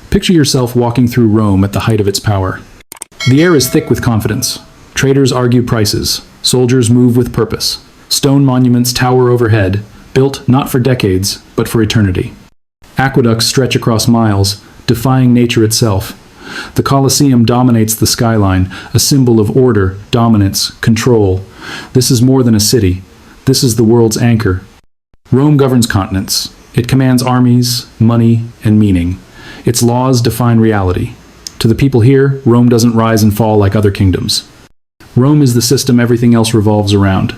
Picture yourself walking through Rome at the height of its power. The air is thick with confidence. Traders argue prices. Soldiers move with purpose. Stone monuments tower overhead, built not for decades, but for eternity. Aqueducts stretch across miles, defying nature itself. The Colosseum dominates the skyline, a symbol of order, dominance, control. This is more than a city. This is the world's anchor. Rome governs continents. It commands armies, money, and meaning. Its laws define reality. To the people here, Rome doesn't rise and fall like other kingdoms. Rome is the system everything else revolves around.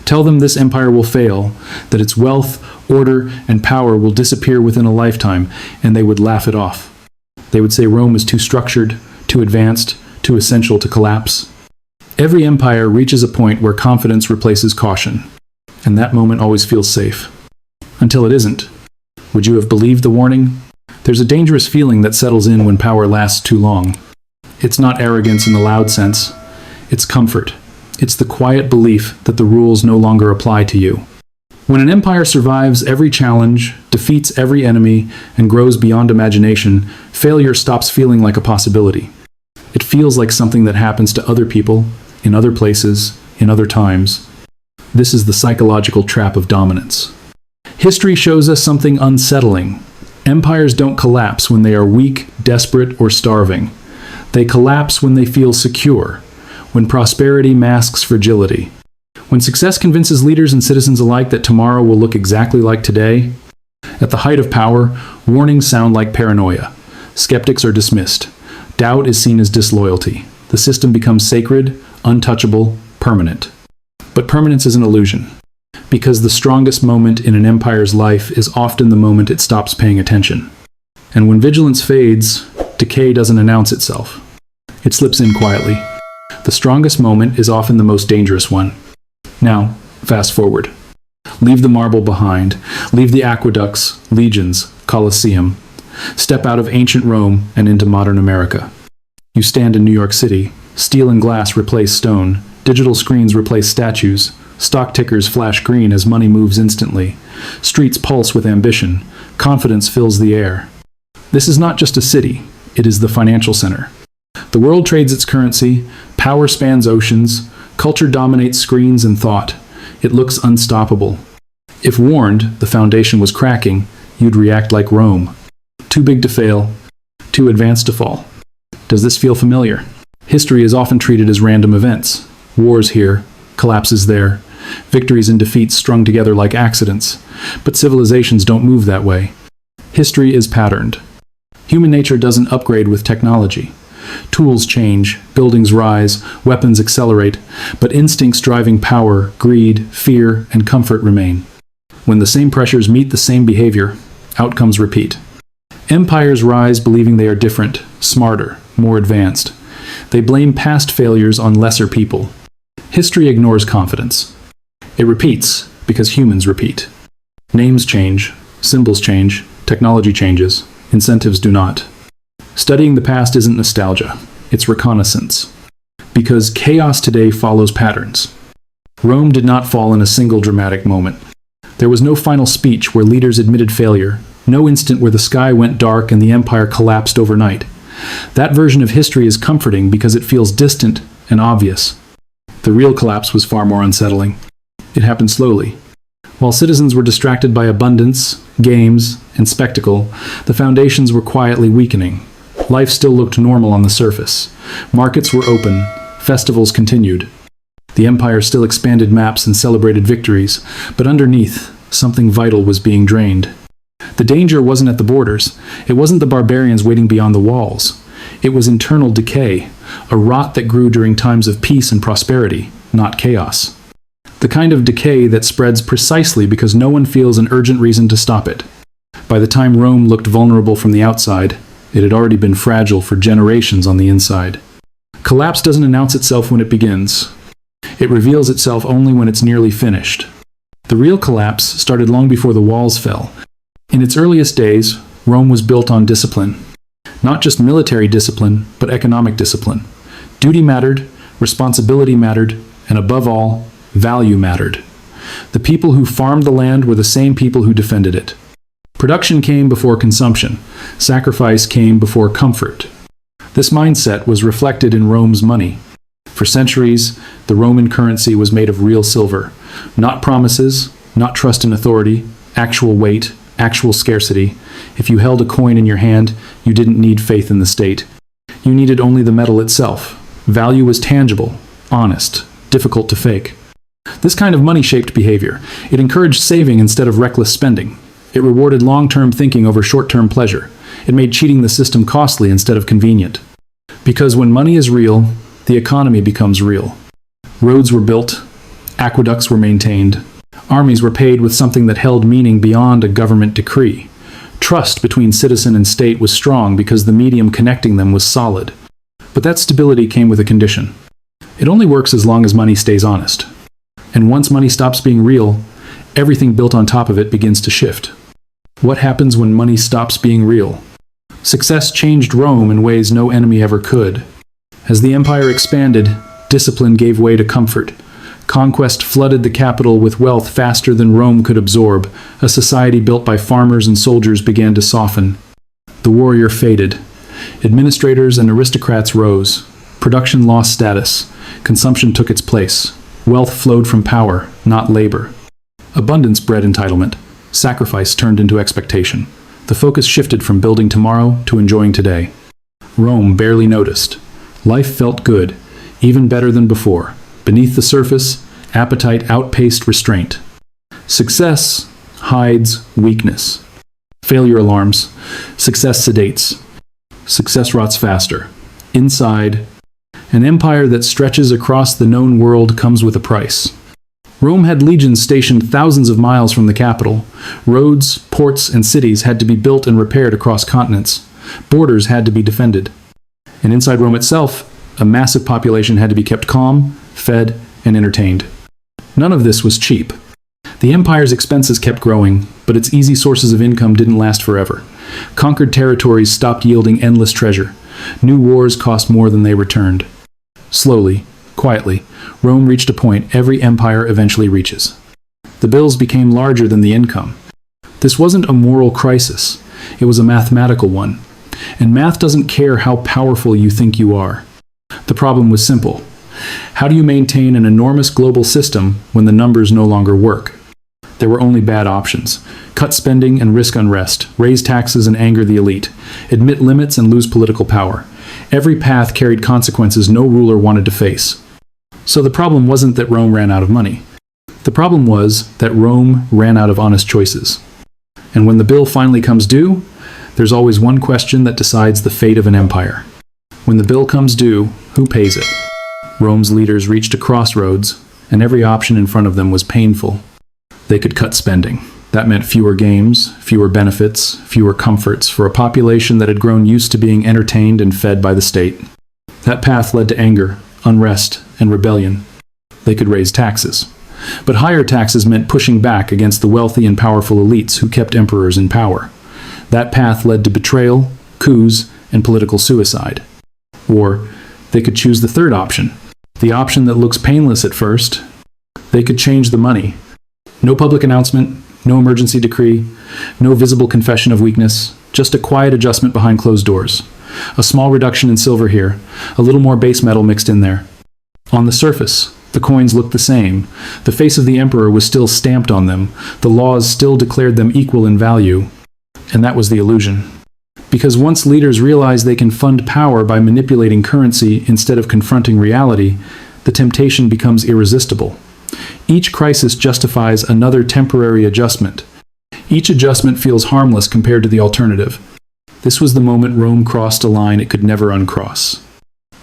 Tell them this empire will fail, that its wealth, order, and power will disappear within a lifetime, and they would laugh it off. They would say Rome is too structured, too advanced, too essential to collapse. Every empire reaches a point where confidence replaces caution, and that moment always feels safe. Until it isn't. Would you have believed the warning? There's a dangerous feeling that settles in when power lasts too long. It's not arrogance in the loud sense. It's comfort. It's the quiet belief that the rules no longer apply to you. When an empire survives every challenge, defeats every enemy, and grows beyond imagination, failure stops feeling like a possibility. It feels like something that happens to other people, in other places, in other times. This is the psychological trap of dominance. History shows us something unsettling. Empires don't collapse when they are weak, desperate, or starving. They collapse when they feel secure, when prosperity masks fragility. When success convinces leaders and citizens alike that tomorrow will look exactly like today. At the height of power, warnings sound like paranoia. Skeptics are dismissed. Doubt is seen as disloyalty. The system becomes sacred, untouchable, permanent. But permanence is an illusion, because the strongest moment in an empire's life is often the moment it stops paying attention. And when vigilance fades, decay doesn't announce itself. It slips in quietly. The strongest moment is often the most dangerous one. Now, fast forward. Leave the marble behind. Leave the aqueducts, legions, Colosseum. Step out of ancient Rome and into modern America. You stand in New York City. Steel and glass replace stone. Digital screens replace statues. Stock tickers flash green as money moves instantly. Streets pulse with ambition. Confidence fills the air. This is not just a city. It is the financial center. The world trades its currency. Power spans oceans. Culture dominates screens and thought. It looks unstoppable. If warned the foundation was cracking, you'd react like Rome. Too big to fail. Too advanced to fall. Does this feel familiar? History is often treated as random events. Wars here. Collapses there. Victories and defeats strung together like accidents. But civilizations don't move that way. History is patterned. Human nature doesn't upgrade with technology. Tools change, buildings rise, weapons accelerate, but instincts driving power, greed, fear, and comfort remain. When the same pressures meet the same behavior, outcomes repeat. Empires rise believing they are different, smarter, more advanced. They blame past failures on lesser people. History ignores confidence. It repeats because humans repeat. Names change, symbols change, technology changes, incentives do not. Studying the past isn't nostalgia, it's reconnaissance. Because chaos today follows patterns. Rome did not fall in a single dramatic moment. There was no final speech where leaders admitted failure, no instant where the sky went dark and the empire collapsed overnight. That version of history is comforting because it feels distant and obvious. The real collapse was far more unsettling. It happened slowly. While citizens were distracted by abundance, games, and spectacle, the foundations were quietly weakening. Life still looked normal on the surface. Markets were open. Festivals continued. The empire still expanded maps and celebrated victories, but underneath, something vital was being drained. The danger wasn't at the borders. It wasn't the barbarians waiting beyond the walls. It was internal decay, a rot that grew during times of peace and prosperity, not chaos. The kind of decay that spreads precisely because no one feels an urgent reason to stop it. By the time Rome looked vulnerable from the outside, it had already been fragile for generations on the inside. Collapse doesn't announce itself when it begins. It reveals itself only when it's nearly finished. The real collapse started long before the walls fell. In its earliest days, Rome was built on discipline. Not just military discipline, but economic discipline. Duty mattered, responsibility mattered, and above all, value mattered. The people who farmed the land were the same people who defended it. Production came before consumption. Sacrifice came before comfort. This mindset was reflected in Rome's money. For centuries, the Roman currency was made of real silver. Not promises, not trust in authority, actual weight, actual scarcity. If you held a coin in your hand, you didn't need faith in the state. You needed only the metal itself. Value was tangible, honest, difficult to fake. This kind of money shaped behavior. It encouraged saving instead of reckless spending. It rewarded long-term thinking over short-term pleasure. It made cheating the system costly instead of convenient. Because when money is real, the economy becomes real. Roads were built, aqueducts were maintained, armies were paid with something that held meaning beyond a government decree. Trust between citizen and state was strong because the medium connecting them was solid. But that stability came with a condition. It only works as long as money stays honest. And once money stops being real, everything built on top of it begins to shift. What happens when money stops being real? Success changed Rome in ways no enemy ever could. As the empire expanded, discipline gave way to comfort. Conquest flooded the capital with wealth faster than Rome could absorb. A society built by farmers and soldiers began to soften. The warrior faded. Administrators and aristocrats rose. Production lost status. Consumption took its place. Wealth flowed from power, not labor. Abundance bred entitlement. Sacrifice turned into expectation. The focus shifted from building tomorrow to enjoying today. Rome barely noticed. Life felt good, even better than before. Beneath the surface, appetite outpaced restraint. Success hides weakness. Failure alarms. Success sedates. Success rots faster. Inside, an empire that stretches across the known world comes with a price. Rome had legions stationed thousands of miles from the capital. Roads, ports, and cities had to be built and repaired across continents. Borders had to be defended. And inside Rome itself, a massive population had to be kept calm, fed, and entertained. None of this was cheap. The empire's expenses kept growing, but its easy sources of income didn't last forever. Conquered territories stopped yielding endless treasure. New wars cost more than they returned. Slowly, quietly, Rome reached a point every empire eventually reaches. The bills became larger than the income. This wasn't a moral crisis. It was a mathematical one. And math doesn't care how powerful you think you are. The problem was simple. How do you maintain an enormous global system when the numbers no longer work? There were only bad options. Cut spending and risk unrest, raise taxes and anger the elite, admit limits and lose political power. Every path carried consequences no ruler wanted to face. So the problem wasn't that Rome ran out of money. The problem was that Rome ran out of honest choices. And when the bill finally comes due, there's always one question that decides the fate of an empire. When the bill comes due, who pays it? Rome's leaders reached a crossroads, and every option in front of them was painful. They could cut spending. That meant fewer games, fewer benefits, fewer comforts for a population that had grown used to being entertained and fed by the state. That path led to anger, unrest, and rebellion. They could raise taxes. But higher taxes meant pushing back against the wealthy and powerful elites who kept emperors in power. That path led to betrayal, coups, and political suicide. Or they could choose the third option, the option that looks painless at first. They could change the money. No public announcement, no emergency decree, no visible confession of weakness, just a quiet adjustment behind closed doors. A small reduction in silver here, a little more base metal mixed in there. On the surface, the coins looked the same. The face of the emperor was still stamped on them. The laws still declared them equal in value. And that was the illusion. Because once leaders realize they can fund power by manipulating currency instead of confronting reality, the temptation becomes irresistible. Each crisis justifies another temporary adjustment. Each adjustment feels harmless compared to the alternative. This was the moment Rome crossed a line it could never uncross.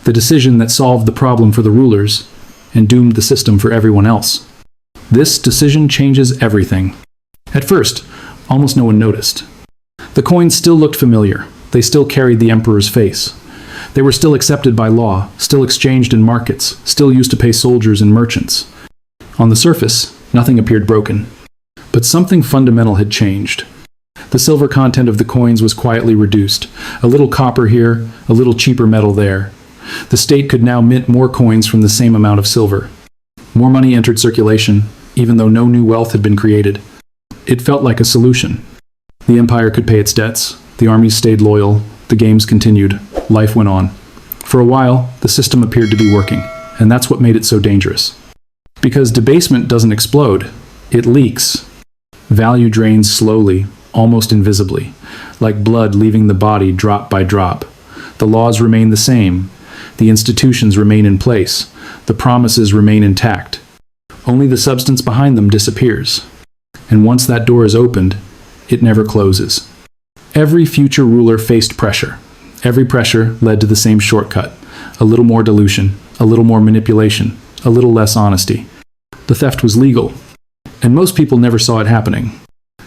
The decision that solved the problem for the rulers and doomed the system for everyone else. This decision changes everything. At first, almost no one noticed. The coins still looked familiar. They still carried the emperor's face. They were still accepted by law, still exchanged in markets, still used to pay soldiers and merchants. On the surface, nothing appeared broken. But something fundamental had changed. The silver content of the coins was quietly reduced. A little copper here, a little cheaper metal there. The state could now mint more coins from the same amount of silver. More money entered circulation, even though no new wealth had been created. It felt like a solution. The empire could pay its debts, the armies stayed loyal, the games continued, life went on. For a while, the system appeared to be working, and that's what made it so dangerous. Because debasement doesn't explode, it leaks. Value drains slowly, almost invisibly, like blood leaving the body drop by drop. The laws remain the same, the institutions remain in place, the promises remain intact. Only the substance behind them disappears. And once that door is opened, it never closes. Every future ruler faced pressure. Every pressure led to the same shortcut. A little more dilution, a little more manipulation, a little less honesty. The theft was legal, and most people never saw it happening.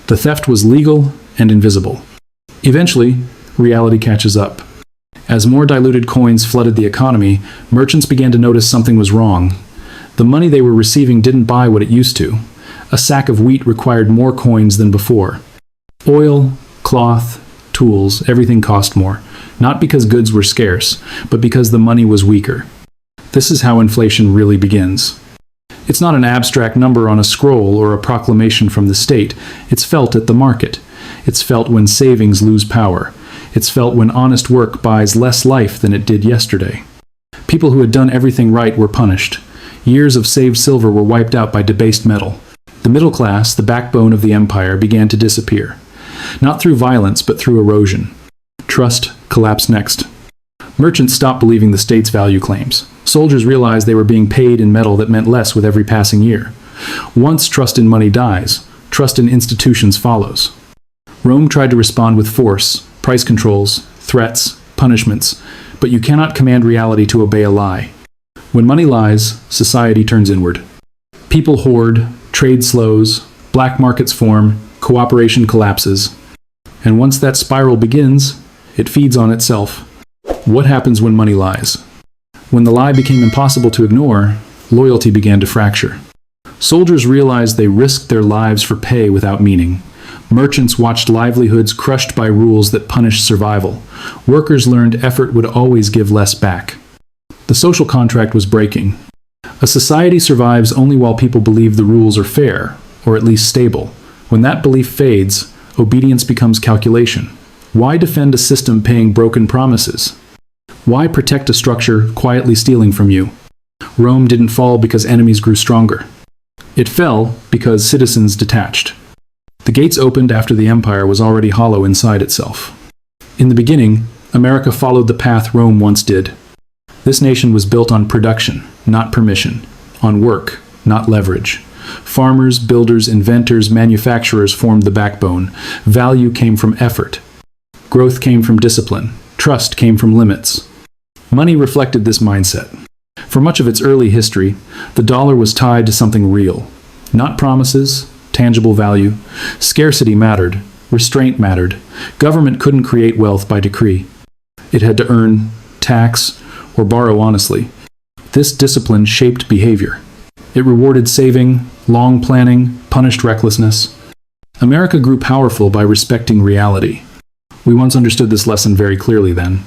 The theft was legal and invisible. Eventually, reality catches up. As more diluted coins flooded the economy, merchants began to notice something was wrong. The money they were receiving didn't buy what it used to. A sack of wheat required more coins than before. Oil, cloth, tools, everything cost more. Not because goods were scarce, but because the money was weaker. This is how inflation really begins. It's not an abstract number on a scroll or a proclamation from the state. It's felt at the market. It's felt when savings lose power. It's felt when honest work buys less life than it did yesterday. People who had done everything right were punished. Years of saved silver were wiped out by debased metal. The middle class, the backbone of the empire, began to disappear. Not through violence, but through erosion. Trust collapsed next. Merchants stopped believing the state's value claims. Soldiers realized they were being paid in metal that meant less with every passing year. Once trust in money dies, trust in institutions follows. Rome tried to respond with force, price controls, threats, punishments, but you cannot command reality to obey a lie. When money lies, society turns inward. People hoard, trade slows, black markets form, cooperation collapses. And once that spiral begins, it feeds on itself. What happens when money lies? When the lie became impossible to ignore, loyalty began to fracture. Soldiers realized they risked their lives for pay without meaning. Merchants watched livelihoods crushed by rules that punished survival. Workers learned effort would always give less back. The social contract was breaking. A society survives only while people believe the rules are fair, or at least stable. When that belief fades, obedience becomes calculation. Why defend a system paying broken promises? Why protect a structure quietly stealing from you? Rome didn't fall because enemies grew stronger. It fell because citizens detached. The gates opened after the empire was already hollow inside itself. In the beginning, America followed the path Rome once did. This nation was built on production, not permission, on work, not leverage. Farmers, builders, inventors, manufacturers formed the backbone. Value came from effort. Growth came from discipline. Trust came from limits. Money reflected this mindset. For much of its early history, the dollar was tied to something real. Not promises, tangible value. Scarcity mattered. Restraint mattered. Government couldn't create wealth by decree. It had to earn, tax, or borrow honestly. This discipline shaped behavior. It rewarded saving, long planning, punished recklessness. America grew powerful by respecting reality. We once understood this lesson very clearly then.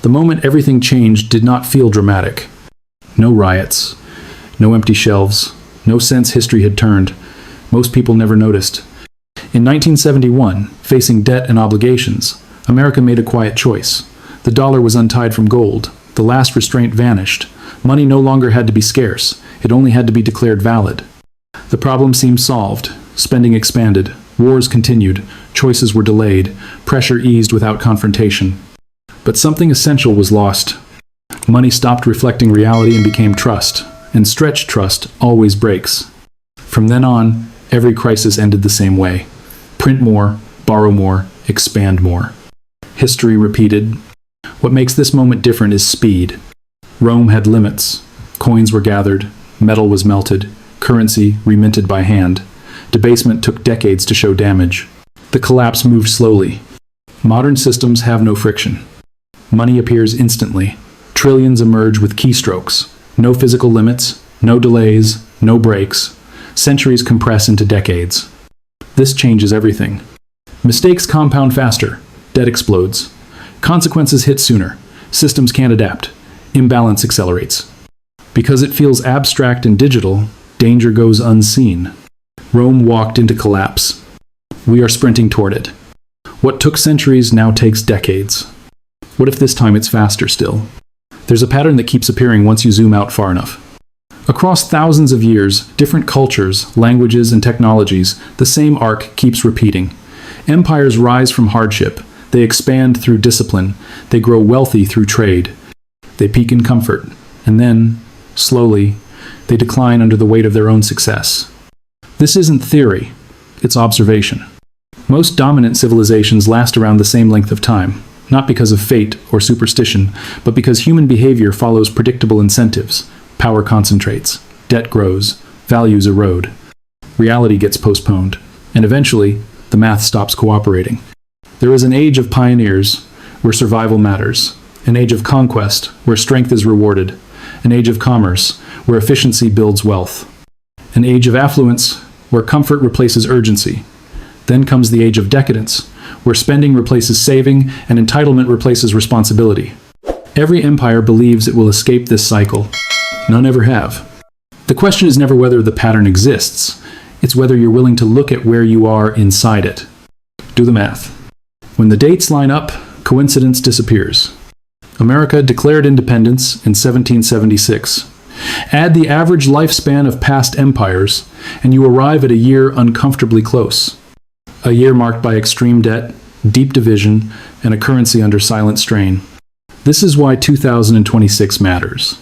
The moment everything changed did not feel dramatic. No riots, no empty shelves, no sense history had turned. Most people never noticed. In 1971, facing debt and obligations, America made a quiet choice. The dollar was untied from gold. The last restraint vanished. Money no longer had to be scarce. It only had to be declared valid. The problem seemed solved. Spending expanded. Wars continued. Choices were delayed. Pressure eased without confrontation. But something essential was lost. Money stopped reflecting reality and became trust. And stretched trust always breaks. From then on, every crisis ended the same way. Print more, borrow more, expand more. History repeated. What makes this moment different is speed. Rome had limits. Coins were gathered, metal was melted, currency reminted by hand. Debasement took decades to show damage. The collapse moved slowly. Modern systems have no friction. Money appears instantly. Trillions emerge with keystrokes. No physical limits, no delays, no breaks. Centuries compress into decades. This changes everything. Mistakes compound faster. Debt explodes. Consequences hit sooner. Systems can't adapt. Imbalance accelerates. Because it feels abstract and digital, danger goes unseen. Rome walked into collapse. We are sprinting toward it. What took centuries now takes decades. What if this time it's faster still? There's a pattern that keeps appearing once you zoom out far enough. Across thousands of years, different cultures, languages, and technologies, the same arc keeps repeating. Empires rise from hardship. They expand through discipline. They grow wealthy through trade. They peak in comfort. And then, slowly, they decline under the weight of their own success. This isn't theory. It's observation. Most dominant civilizations last around the same length of time, not because of fate or superstition, but because human behavior follows predictable incentives. Power concentrates, debt grows, values erode. Reality gets postponed, and eventually, the math stops cooperating. There is an age of pioneers, where survival matters, an age of conquest, where strength is rewarded, an age of commerce, where efficiency builds wealth, an age of affluence, where comfort replaces urgency. Then comes the age of decadence, where spending replaces saving and entitlement replaces responsibility. Every empire believes it will escape this cycle. None ever have. The question is never whether the pattern exists. It's whether you're willing to look at where you are inside it. Do the math. When the dates line up, coincidence disappears. America declared independence in 1776. Add the average lifespan of past empires, and you arrive at a year uncomfortably close. A year marked by extreme debt, deep division, and a currency under silent strain. This is why 2026 matters.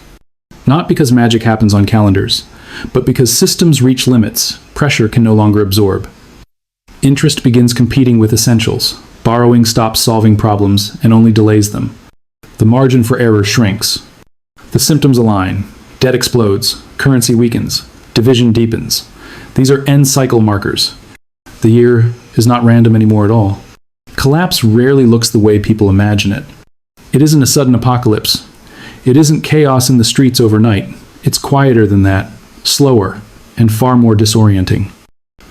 Not because magic happens on calendars, but because systems reach limits pressure can no longer absorb. Interest begins competing with essentials. Borrowing stops solving problems and only delays them. The margin for error shrinks. The symptoms align. Debt explodes. Currency weakens. Division deepens. These are end cycle markers. The year is not random anymore at all. Collapse rarely looks the way people imagine it. It isn't a sudden apocalypse. It isn't chaos in the streets overnight. It's quieter than that, slower, and far more disorienting.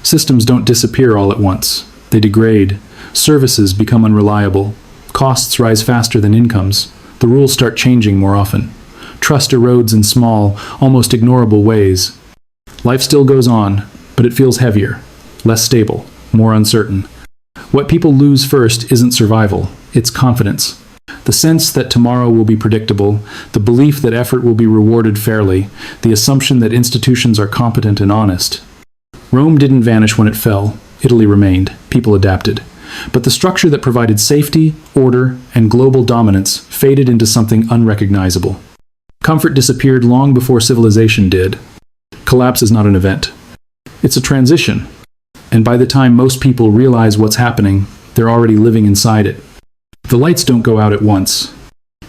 Systems don't disappear all at once. They degrade. Services become unreliable. Costs rise faster than incomes. The rules start changing more often. Trust erodes in small, almost ignorable ways. Life still goes on, but it feels heavier, less stable, more uncertain. What people lose first isn't survival, it's confidence. The sense that tomorrow will be predictable, the belief that effort will be rewarded fairly, the assumption that institutions are competent and honest. Rome didn't vanish when it fell. Italy remained. People adapted. But the structure that provided safety, order, and global dominance faded into something unrecognizable. Comfort disappeared long before civilization did. Collapse is not an event. It's a transition. And by the time most people realize what's happening, they're already living inside it. The lights don't go out at once.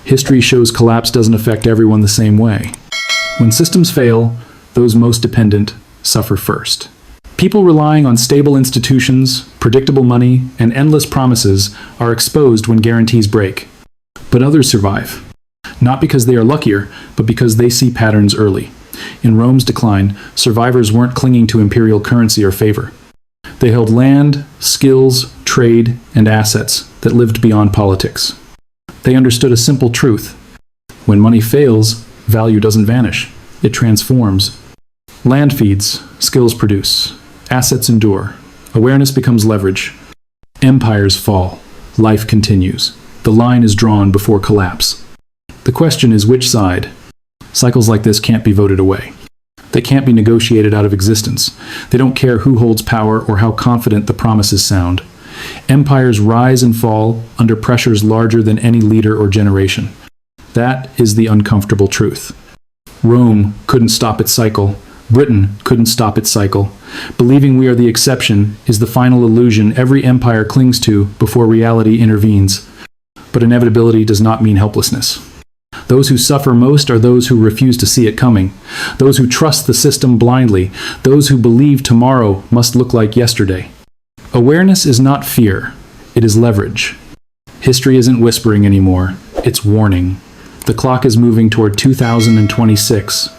History shows collapse doesn't affect everyone the same way. When systems fail, those most dependent suffer first. People relying on stable institutions, predictable money, and endless promises are exposed when guarantees break. But others survive. Not because they are luckier, but because they see patterns early. In Rome's decline, survivors weren't clinging to imperial currency or favor. They held land, skills, trade, and assets that lived beyond politics. They understood a simple truth. When money fails, value doesn't vanish. It transforms. Land feeds, skills produce, assets endure, awareness becomes leverage. Empires fall, life continues. The line is drawn before collapse. The question is which side? Cycles like this can't be voted away. They can't be negotiated out of existence. They don't care who holds power or how confident the promises sound. Empires rise and fall under pressures larger than any leader or generation. That is the uncomfortable truth. Rome couldn't stop its cycle. Britain couldn't stop its cycle. Believing we are the exception is the final illusion every empire clings to before reality intervenes. But inevitability does not mean helplessness. Those who suffer most are those who refuse to see it coming, those who trust the system blindly, those who believe tomorrow must look like yesterday. Awareness is not fear, it is leverage. History isn't whispering anymore, it's warning. The clock is moving toward 2026.